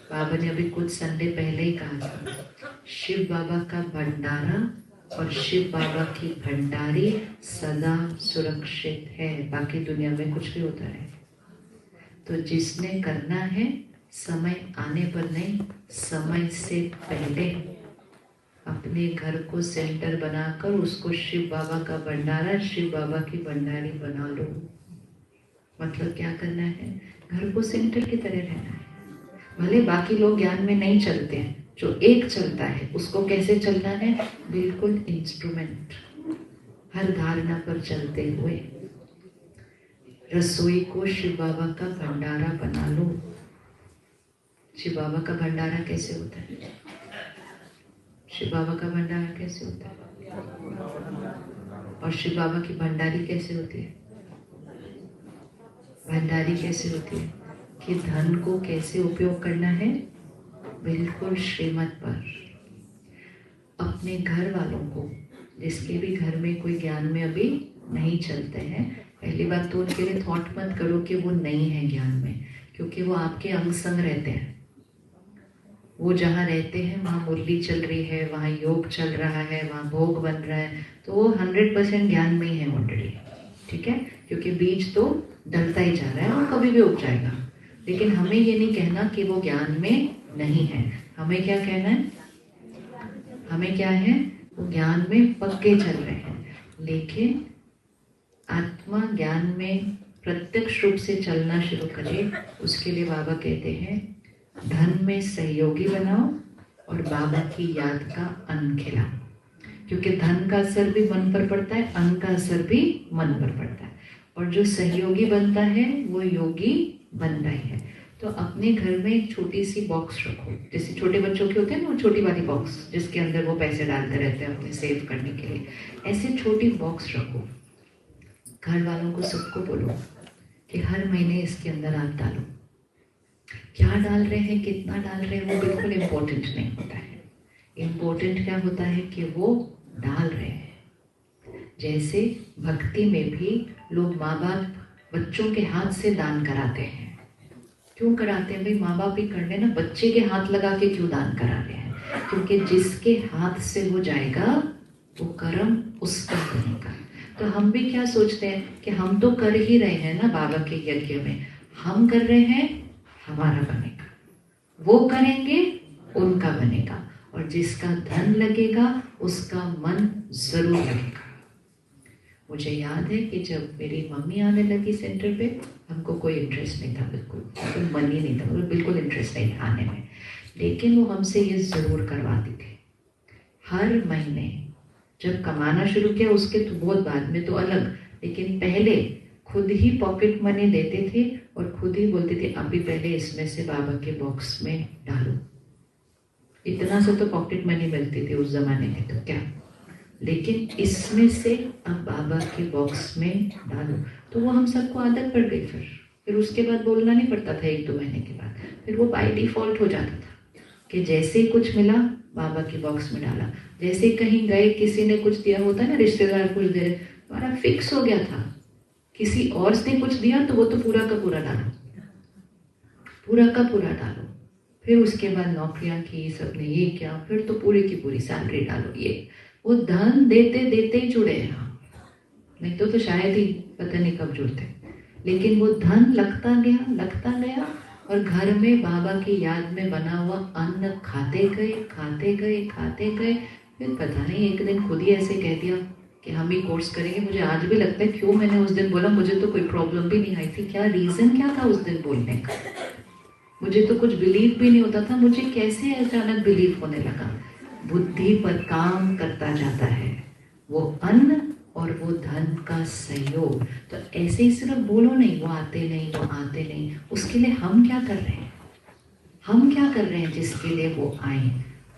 बाबा ने अभी कुछ संडे पहले ही कहा था, शिव बाबा का भंडारा और शिव बाबा की भंडारी सदा सुरक्षित है, बाकी दुनिया में कुछ भी होता है। तो जिसने करना है समय आने पर नहीं, समय से पहले अपने घर को सेंटर बनाकर उसको शिव बाबा का भंडारा, शिव बाबा की भंडारी बना लो। मतलब क्या करना है, घर को सेंटर की तरह रहना है। भले बाकी लोग ज्ञान में नहीं चलते हैं, जो एक चलता है उसको कैसे चलना है, बिल्कुल इंस्ट्रूमेंट, हर धारणा पर चलते हुए रसोई को शिव बाबा का भंडारा बना लो। शिव बाबा का भंडारा कैसे होता है, शिव बाबा का भंडारा कैसे होता है, और शिव बाबा की भंडारी कैसे होती है, भंडारी कैसे होती है कि धन को कैसे उपयोग करना है, बिल्कुल श्रीमत पर। अपने घर वालों को, जिसके भी घर में कोई ज्ञान में अभी नहीं चलते हैं, पहली बात तो उनके लिए थॉट मत करो कि वो नहीं है ज्ञान में, क्योंकि वो आपके अंग संग रहते हैं। वो जहाँ रहते हैं वहाँ मुरली चल रही है, वहाँ योग चल रहा है, वहाँ भोग बन रहा है, तो वो 100% ज्ञान में ही है ऑलरेडी। ठीक है, क्योंकि बीज तो डलता ही जा रहा है और कभी भी उग जाएगा। लेकिन हमें ये नहीं कहना कि वो ज्ञान में नहीं है, हमें क्या कहना है, हमें क्या है, वो ज्ञान में पक्के चल रहे हैं। लेकिन आत्मा ज्ञान में प्रत्यक्ष रूप से चलना शुरू करे, उसके लिए बाबा कहते हैं धन में सहयोगी बनाओ और बाबा की याद का अन्न खिलाओ। क्योंकि धन का असर भी मन पर पड़ता है, अन्न का असर भी मन पर पड़ता है, और जो सहयोगी बनता है वो योगी बनता ही है। तो अपने घर में एक छोटी सी बॉक्स रखो, जैसे छोटे बच्चों के होते हैं ना, वो छोटी वाली बॉक्स जिसके अंदर वो पैसे डालते रहते हैं अपने सेव करने के लिए, ऐसे छोटी बॉक्स रखो। घर वालों को सबको बोलो कि हर महीने इसके अंदर आप डालो। क्या डाल रहे हैं, कितना डाल रहे हैं, वो बिल्कुल इम्पोर्टेंट नहीं होता है। इम्पोर्टेंट क्या होता है कि वो डाल रहे हैं। जैसे भक्ति में भी लोग माँ बाप बच्चों के हाथ से दान कराते हैं। क्यों कराते हैं भाई, माँ बाप ही कर रहे ना, बच्चे के हाथ लगा के क्यों दान करा रहे हैं, क्योंकि जिसके हाथ से वो जाएगा वो कर्म उसका बनेगा। तो हम भी क्या सोचते हैं कि हम तो कर ही रहे हैं ना बाबा के यज्ञ में, हम कर रहे हैं हमारा बनेगा, वो करेंगे उनका बनेगा, और जिसका धन लगेगा उसका मन जरूर लगेगा। मुझे याद है कि जब मेरी मम्मी आने लगी सेंटर पे, हमको कोई इंटरेस्ट नहीं था, बिल्कुल कोई मन ही नहीं था, बिल्कुल इंटरेस्ट नहीं था आने में, लेकिन वो हमसे ये ज़रूर करवाती थी। हर महीने जब कमाना शुरू किया उसके तो बहुत बाद में तो अलग, लेकिन पहले खुद ही पॉकेट मनी देते थे और खुद ही बोलते थे अभी पहले इसमें से बाबा के बॉक्स में डालो। इतना सा तो पॉकेट मनी मिलती थी उस जमाने में, तो क्या, लेकिन इसमें से अब बाबा के बॉक्स में डालो। तो वो हम सबको आदत पड़ गई। फिर उसके बाद बोलना नहीं पड़ता था, 1-2 महीने के बाद फिर वो बाय डिफॉल्ट हो जाता था कि जैसे ही कुछ मिला बाबा के बॉक्स में डाला। जैसे कहीं गए, किसी ने कुछ दिया होता है ना, रिश्तेदार कुछ दे रहे, हमारा फिक्स हो गया था, किसी और ने कुछ दिया तो वो तो पूरा का पूरा डालो, पूरा का पूरा डालो। फिर उसके बाद नौकरियां की सबने, ये क्या, फिर तो पूरी की पूरी सैलरी डालो। ये वो धन देते देते ही जुड़े हैं, नहीं तो शायद ही पता नहीं कब जुड़ते, लेकिन वो धन लगता गया और घर में बाबा की याद में बना हुआ अन्न खाते गए खाते गए खाते गए। फिर पता नहीं एक दिन खुद ही ऐसे कह दिया कि हम ही कोर्स करेंगे। मुझे आज भी लगता है क्यों मैंने उस दिन बोला, मुझे तो कोई प्रॉब्लम भी नहीं आई थी, क्या रीज़न क्या था उस दिन बोलने का, मुझे तो कुछ बिलीव भी नहीं होता था, मुझे कैसे अचानक बिलीव होने लगा। बुद्धि पर काम करता जाता है वो अन्न और वो धन का सहयोग। तो ऐसे ही सिर्फ बोलो नहीं, वो आते नहीं, वो आते नहीं, उसके लिए हम क्या कर रहे हैं, हम क्या कर रहे हैं जिसके लिए वो आए।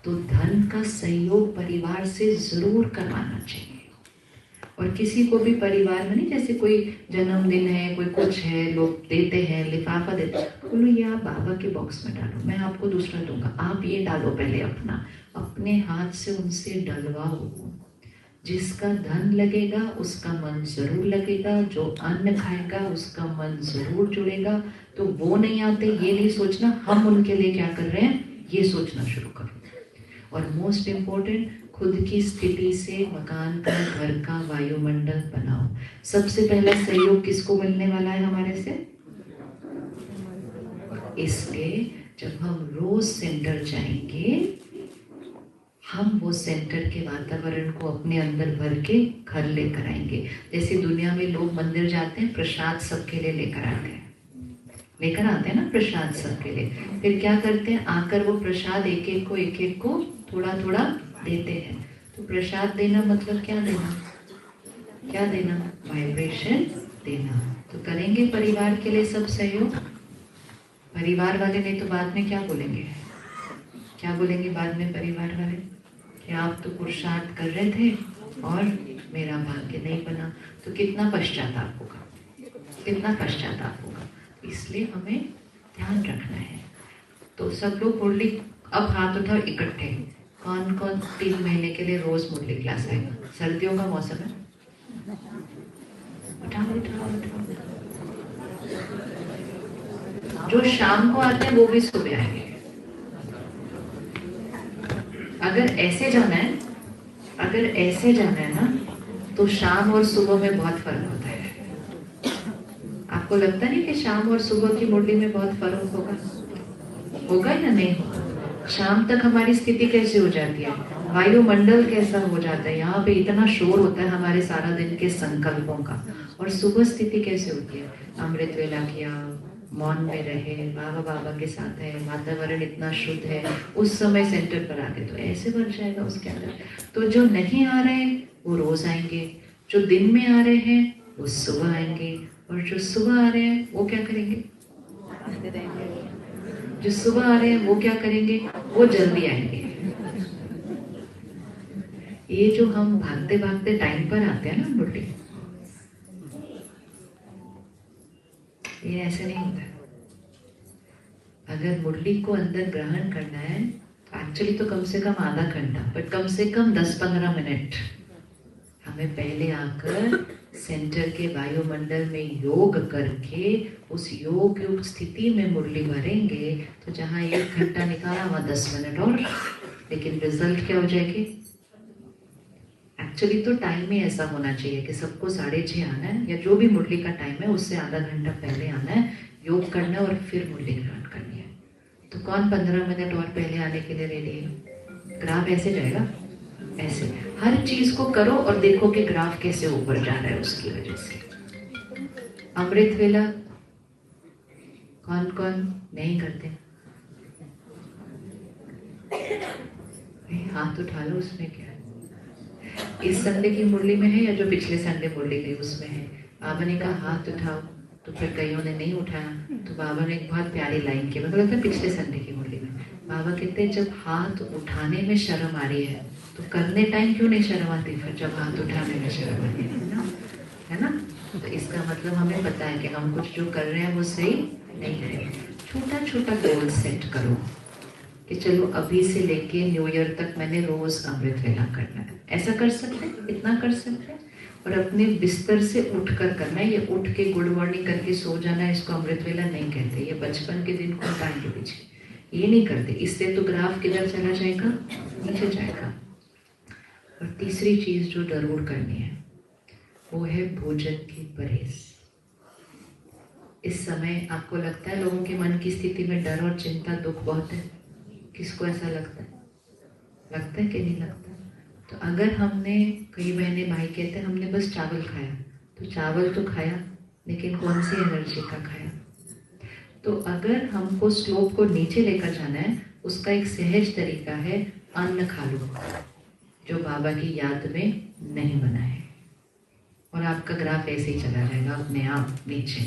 तो धन का सहयोग परिवार से जरूर करवाना चाहिए। और किसी को भी परिवार में नहीं, जैसे कोई जन्मदिन है, कोई कुछ है, लोग देते हैं, लिफाफा देते हैं, बोलो ये आप बाबा के बॉक्स में डालो, मैं आपको दूसरा दूंगा, आप ये डालो, पहले अपना अपने हाथ से उनसे डलवाओ। जिसका धन लगेगा उसका मन जरूर लगेगा, जो अन्न खाएगा उसका मन जरूर जुड़ेगा। तो वो नहीं आते ये नहीं सोचना हम उनके लिए क्या कर रहे हैं, ये सोचना शुरू करो। और मोस्ट इम्पोर्टेंट, खुद की स्थिति से मकान का, घर का वायुमंडल बनाओ। सबसे पहला सहयोग किसको मिलने वाला है हमारे से? इसलिए जब हम रोज सेंटर जाएंगे, हम वो सेंटर के वातावरण को अपने अंदर भर के घर लेकर आएंगे। जैसे दुनिया में लोग मंदिर जाते हैं, प्रसाद सबके लिए लेकर आते हैं, लेकर आते हैं ना प्रसाद सबके लिए। फिर क्या करते हैं, आकर वो प्रसाद एक एक को थोड़ा थोड़ा देते हैं। तो प्रसाद देना मतलब क्या देना, क्या देना, वाइब्रेशन देना। तो करेंगे परिवार के लिए सब सहयोग। परिवार वाले नहीं तो बाद में क्या बोलेंगे, क्या बोलेंगे बाद में परिवार वाले, कि आप तो पुरुषार्थ कर रहे थे और मेरा भाग्य नहीं बना। तो कितना पश्चाताप होगा, कितना पश्चाताप होगा। इसलिए हमें ध्यान रखना है। तो सब लोग मुरली, अब हाथ उठाओ इकट्ठे। कौन कौन 3 महीने के लिए रोज मुरली क्लास आएगा? सर्दियों का मौसम है, उठाओ उठाओ उठाओ। जो शाम को आते हैं वो भी सुबह आएंगे। अगर ऐसे जाना है, अगर ऐसे जाना है ना, तो शाम और सुबह में बहुत फर्क होता है। आपको लगता नहीं कि शाम और सुबह की मुरली में बहुत फर्क होगा? होगा या नहीं होगा? शाम तक हमारी स्थिति कैसे हो जाती है, वायुमंडल कैसा हो जाता है, यहाँ पे इतना शोर होता है हमारे सारा दिन के संकल्पों का। और सुबह स्थिति कैसे होती है, अमृत वेला किया, मौन में रहे, बाबा बाबा के साथ है, वातावरण इतना शुद्ध है, उस समय सेंटर पर आके तो ऐसे बन जाएगा उसके अंदर। तो जो नहीं आ रहे हैं वो रोज आएंगे, जो दिन में आ रहे हैं वो सुबह आएंगे, और जो सुबह आ रहे हैं वो क्या करेंगे, जो सुबह आ रहे हैं वो क्या करेंगे, वो जल्दी आएंगे। ये जो हम भागते भागते टाइम पर आते हैं ना मुरली, ये ऐसे नहीं होता है। अगर मुरली को अंदर ग्रहण करना है तो एक्चुअली तो कम से कम आधा घंटा, बट कम से कम 10-15 मिनट हमें पहले आकर सेंटर के वायुमंडल में योग करके उस योग युक्त स्थिति में मुरली भरेंगे। तो जहाँ 1 घंटा निकाला वहाँ 10 मिनट और, लेकिन रिजल्ट क्या हो जाएगी? एक्चुअली तो टाइम ही ऐसा होना चाहिए कि सबको 6:30 आना है, या जो भी मुरली का टाइम है उससे आधा घंटा पहले आना है, योग करना है और फिर मुरली ग्रहण करनी है। तो कौन 15 मिनट और पहले आने के लिए रेडी है? ग्राफ ऐसे जाएगा, ऐसे हर चीज को करो और देखो कि ग्राफ कैसे ऊपर जा रहा है उसकी वजह से। अमृत वेला कौन कौन नहीं करते? हाथ उठा लो, उसमें क्या है? इस संडे की मुरली में है या जो पिछले संडे मुरली गई उसमें है? बाबा ने कहा हाथ उठाओ, तो फिर कईयों ने नहीं उठाया। तो बाबा ने एक बहुत प्यारी लाइन की, मतलब था पिछले संडे की मुरली में बाबा कहते हैं जब हाथ उठाने में शर्म आ रही है तो करने टाइम क्यों नहीं शर्म आती, फिर जब हाथ उठाने में शर्म आती है ना? तो इसका मतलब हमें पता है कि हम कुछ जो कर रहे हैं वो सही नहीं है। छोटा छोटा गोल सेट करो कि चलो अभी से लेके न्यू ईयर तक मैंने रोज अमृत वेला करना है। ऐसा कर सकते हैं, इतना कर सकते हैं। और अपने बिस्तर से उठकर करना है। ये उठ के गुड मॉर्निंग करके सो जाना है, इसको अमृत वेला नहीं कहते। ये बचपन के दिन को टाइम के पीछे ये नहीं करते। इससे तो ग्राफ किधर चला जाएगा, नीचे जाएगा। और तीसरी चीज जो जरूर करनी है वो है भोजन की परहेज। इस समय आपको लगता है लोगों के मन की स्थिति में डर और चिंता दुख बहुत है? किसको ऐसा लगता है? लगता है कि नहीं लगता? तो अगर हमने, कई बहने भाई कहते हैं हमने बस चावल खाया, तो चावल तो खाया लेकिन कौन सी एनर्जी का खाया? तो अगर हमको श्लोक को नीचे लेकर जाना है, उसका एक सहज तरीका है, अन्न खा लो जो बाबा की याद में नहीं बना है, और आपका ग्राफ ऐसे ही चला जाएगा अपने आप नीचे।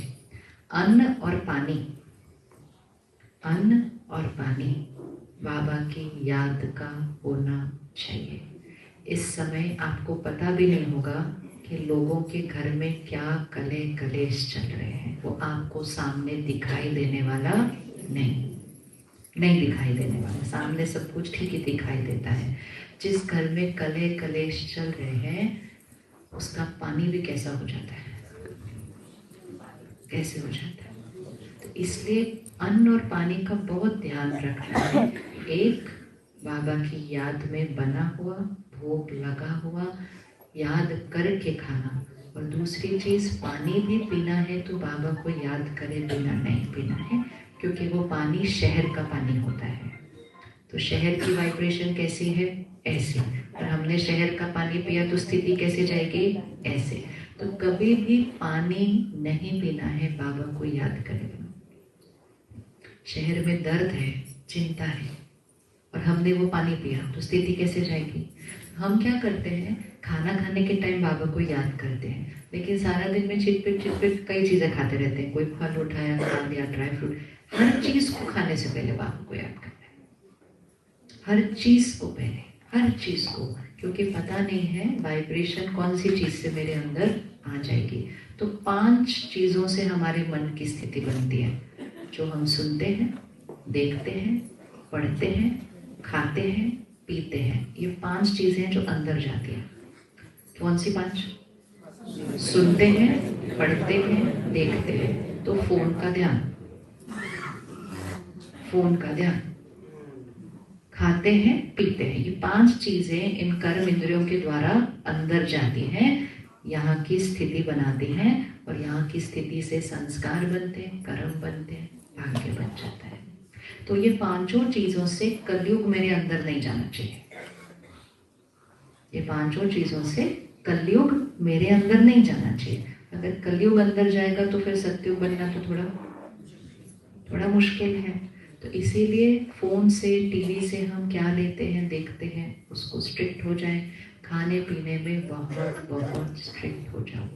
अन्न और पानी, अन्न और पानी बाबा की याद का होना चाहिए। इस समय आपको पता भी नहीं होगा कि लोगों के घर में क्या कले कलेश चल रहे हैं, वो आपको सामने दिखाई देने वाला नहीं। नहीं दिखाई देने वाला, सामने सब कुछ ठीक ही दिखाई देता है। जिस घर में कलह कलेश चल रहे हैं उसका पानी भी कैसा हो जाता है, कैसे हो जाता है। तो इसलिए अन्न और पानी का बहुत ध्यान रखना है। एक, बाबा की याद में बना हुआ, भोग लगा हुआ, याद करके खाना। और दूसरी चीज, पानी भी पीना है तो बाबा को याद करे बिना नहीं पीना है, क्योंकि वो पानी शहर का पानी होता है। तो शहर की वाइब्रेशन कैसी है, ऐसे। और हमने शहर का पानी पिया तो स्थिति कैसे जाएगी, ऐसे। तो कभी भी पानी नहीं पीना है, बाबा को याद करें। शहर में दर्द है, चिंता है, और हमने वो पानी पिया तो स्थिति कैसे जाएगी। हम क्या करते हैं, खाना खाने के टाइम बाबा को याद करते हैं, लेकिन सारा दिन में चिटपिट कई चीज़ें खाते रहते हैं। कोई फल उठाया, खा लिया, ड्राई फ्रूट। हर चीज़ को खाने से पहले बाबा को याद करना है, हर चीज़ को पहले, हर चीज़ को, क्योंकि पता नहीं है वाइब्रेशन कौन सी चीज़ से मेरे अंदर आ जाएगी। तो 5 चीज़ों से हमारे मन की स्थिति बनती है, जो हम सुनते हैं, देखते हैं, पढ़ते हैं, खाते हैं, पीते हैं। ये 5 चीजें जो अंदर जाती हैं। कौन सी 5? सुनते हैं, पढ़ते हैं, देखते हैं। तो फोन का ध्यान, फोन का ध्यान, खाते हैं, पीते हैं। ये 5 चीजें इन कर्म इंद्रियों के द्वारा अंदर जाती हैं, यहाँ की स्थिति बनाती हैं, और यहाँ की स्थिति से संस्कार बनते हैं, कर्म बनते हैं, भाग्य बन जाता है। तो ये 5 चीजों से कलयुग मेरे अंदर नहीं जाना चाहिए। ये 5 चीजों से कलयुग मेरे अंदर नहीं जाना चाहिए। अगर कलयुग अंदर जाएगा तो फिर सत्युग बनना तो थोड़ा मुश्किल है। तो इसीलिए फोन से, टीवी से हम क्या लेते हैं, देखते हैं, उसको स्ट्रिक्ट हो जाए। खाने पीने में बहुत स्ट्रिक्ट हो जाओ।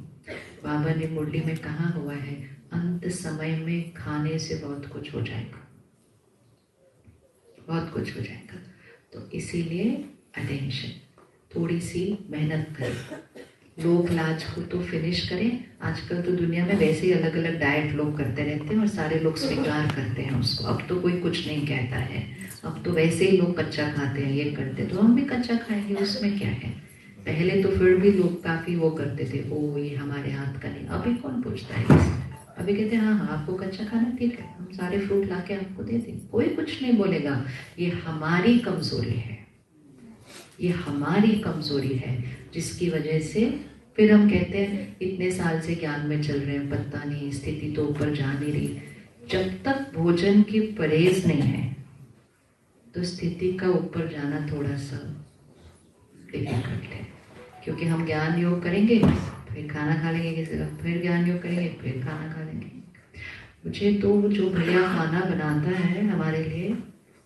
बाबा ने मुरली में कहा हुआ है, अंत समय में खाने से बहुत कुछ हो जाएगा, बहुत कुछ हो जाएगा। तो इसीलिए अटेंशन, थोड़ी सी मेहनत करें। लोक लाज को तो फिनिश करें। आजकल तो दुनिया में वैसे ही अलग अलग डाइट लोग करते रहते हैं और सारे लोग स्वीकार करते हैं उसको। अब तो कोई कुछ नहीं कहता है, अब तो वैसे ही लोग कच्चा खाते हैं, ये करते हैं, तो हम भी कच्चा खाएंगे, उसमें क्या है। पहले तो फिर भी लोग काफी वो करते थे, ओ ये हमारे हाथ का नहीं। अभी कौन पूछता है, अभी कहते हैं हाँ आपको कच्चा खाना ठीक है, हम सारे फ्रूट ला के आपको दे दें, कोई कुछ नहीं बोलेगा। ये हमारी कमजोरी है, ये हमारी कमजोरी है, जिसकी वजह से फिर हम कहते हैं इतने साल से ज्ञान में चल रहे हैं, पता नहीं स्थिति तो ऊपर जा नहीं रही। जब तक भोजन की परहेज नहीं है तो स्थिति का ऊपर जाना थोड़ा सा डिफिकल्ट है, क्योंकि हम ज्ञान योग करेंगे फिर खाना खा लेंगे किसी का, फिर ज्ञान योग करेंगे फिर खाना खा लेंगे। मुझे तो जो भैया खाना बनाता है हमारे लिए,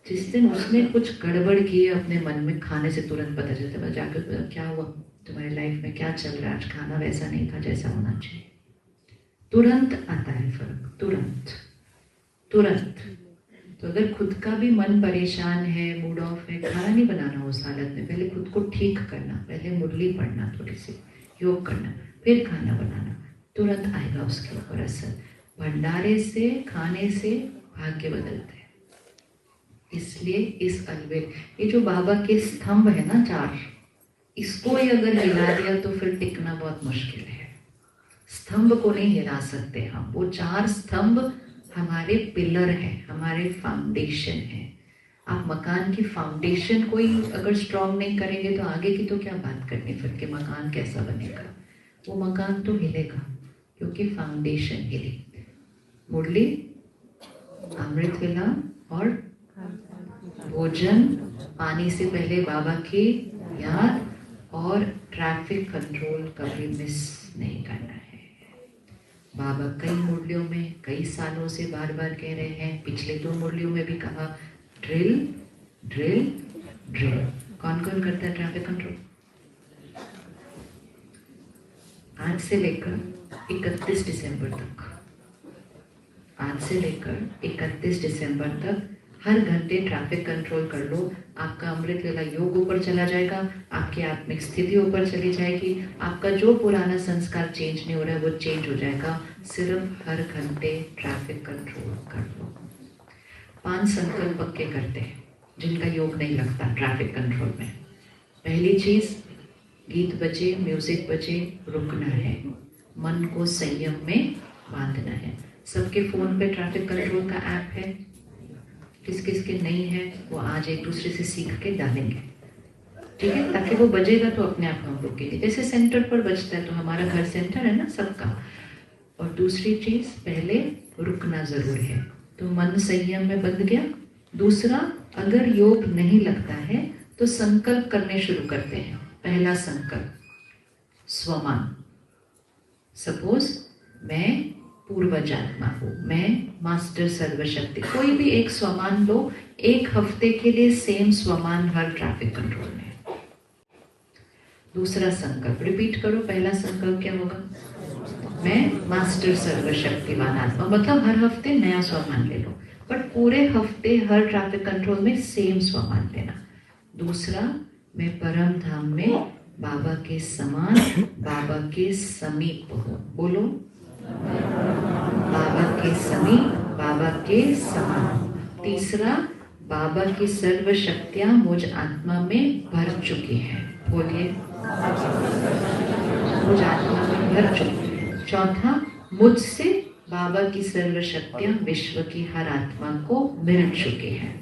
जिस दिन उसने कुछ गड़बड़ की है अपने मन में, खाने से तुरंत पता चलता है। जाकर क्या हुआ तुम्हारी लाइफ में, क्या चल रहा है, आज खाना वैसा नहीं था जैसा होना चाहिए। तुरंत आता है फर्क, तुरंत तुरंत। तो अगर खुद का भी मन परेशान है, मूड ऑफ है, खाना नहीं बनाना उस हालत में, पहले खुद को ठीक करना, पहले मुरली पढ़ना, थोड़ी सी योग करना, फिर खाना बनाना, तुरंत आएगा उसके ऊपर असर। भंडारे से, खाने से भाग्य बदलते हैं। इसलिए इस अलबेल, ये जो बाबा के स्तंभ है ना 4, इसको ही अगर हिला दिया तो फिर टिकना बहुत मुश्किल है। स्तंभ को नहीं हिला सकते हम। वो 4 स्तंभ हमारे पिलर है, हमारे फाउंडेशन है। आप मकान की फाउंडेशन को ही अगर स्ट्रॉन्ग नहीं करेंगे तो आगे की तो क्या बात करनी फिर कि मकान कैसा बनेगा। वो मकान तो हिलेगा क्योंकि फाउंडेशन हिली। मुरली, अमृत वेला और भोजन, पानी से पहले बाबा की याद, और ट्रैफिक कंट्रोल कभी मिस नहीं करना है। बाबा कई मुरलियों में कई सालों से बार बार कह रहे हैं, पिछले 2 मुरलियों में भी कहा, ड्रिल ड्रिल ड्रिल। कौन कौन करता है ट्रैफिक कंट्रोल? आज से लेकर 31 दिसंबर तक, आज से लेकर 31 दिसंबर तक हर घंटे ट्रैफिक कंट्रोल कर लो। आपका अमृत वेला योग ऊपर चला जाएगा, आपकी आत्मिक स्थिति ऊपर चली जाएगी, आपका जो पुराना संस्कार चेंज नहीं हो रहा है वो चेंज हो जाएगा। सिर्फ हर घंटे ट्रैफिक कंट्रोल कर लो। 5 संकल्प पक्के करते हैं जिनका योग नहीं लगता ट्रैफिक कंट्रोल में। पहली चीज, गीत बजे, म्यूजिक बजे, रुकना है, मन को संयम में बांधना है। सबके फोन पे ट्रैफिक कंट्रोल का ऐप है, किस किस के नहीं है वो आज एक दूसरे से सीख के डालेंगे, ठीक है, ताकि वो बजेगा तो अपने आप हम रुकेंगे। जैसे सेंटर पर बजता है तो हमारा घर सेंटर है ना सबका। और दूसरी चीज, पहले रुकना जरूरी है, तो मन संयम में बंध गया। दूसरा, अगर योग नहीं लगता है तो संकल्प करने शुरू करते हैं। पहला संकल्प, स्वमान। सपोज मैं पूर्वज आत्मा हूँ, मैं मास्टर सर्वशक्ति, कोई भी एक स्वमान लो। 1 हफ्ते के लिए सेम स्वमान हर ट्रैफिक कंट्रोल में। दूसरा संकल्प रिपीट करो। पहला संकल्प क्या होगा? मैं मास्टर सर्वशक्तिवान आत्मा, मतलब हर हफ्ते नया स्वमान ले लो, बट पूरे हफ्ते हर ट्रैफिक कंट्रोल में सेम स्वमान लेना। दूसरा, मैं परम धाम में बाबा के समान, बाबा के समीप हूँ। बोलो, बाबा के समीप, बाबा के समान। तीसरा, बाबा की सर्व शक्तियां मुझ आत्मा में भर चुकी हैं। बोलिए, मुझ आत्मा में भर चुकी है। चौथा, मुझसे बाबा की सर्व शक्तियां विश्व की हर आत्मा को मिल चुकी हैं।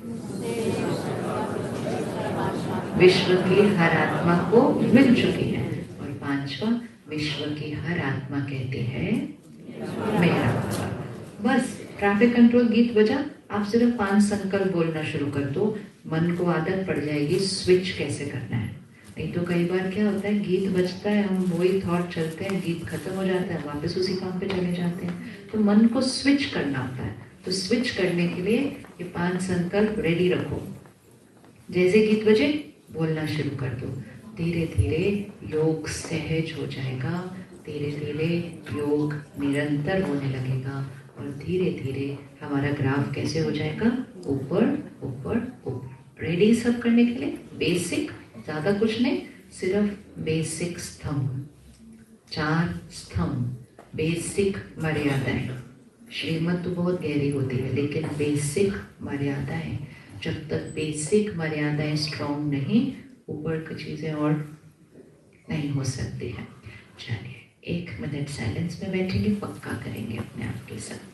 विश्व की हर आत्मा को मिल चुकी है। और पांचवा, विश्व की हर आत्मा कहती है मेरा। बस ट्रैफिक कंट्रोल गीत बजा, आप सिर्फ 5 संकल्प बोलना शुरू कर दो, मन को आदत पड़ जाएगी स्विच कैसे करना है। नहीं तो कई बार क्या होता है, गीत बजता है, हम वही थॉट चलते हैं, गीत खत्म हो जाता है, वापस उसी काम पे चले जाते हैं। तो मन को स्विच करना होता है। तो स्विच करने के लिए ये 5 संकल्प रेडी रखो। जैसे गीत बजे बोलना शुरू कर दो। धीरे धीरे योग सहज हो जाएगा, धीरे धीरे योग निरंतर होने लगेगा और धीरे धीरे हमारा ग्राफ कैसे हो जाएगा? ऊपर ऊपर ऊपर। रेडी सब करने के लिए? बेसिक, ज़्यादा कुछ नहीं, सिर्फ बेसिक स्तंभ, 4 स्तंभ, बेसिक मर्यादाएं। श्रीमत तो बहुत गहरी होती है, लेकिन बेसिक मर्यादाएं, जब तक बेसिक मर्यादाएं स्ट्रॉन्ग नहीं, ऊपर की चीज़ें और नहीं हो सकती हैं। चलिए 1 मिनट साइलेंस में बैठेंगे, पक्का करेंगे अपने आप के साथ।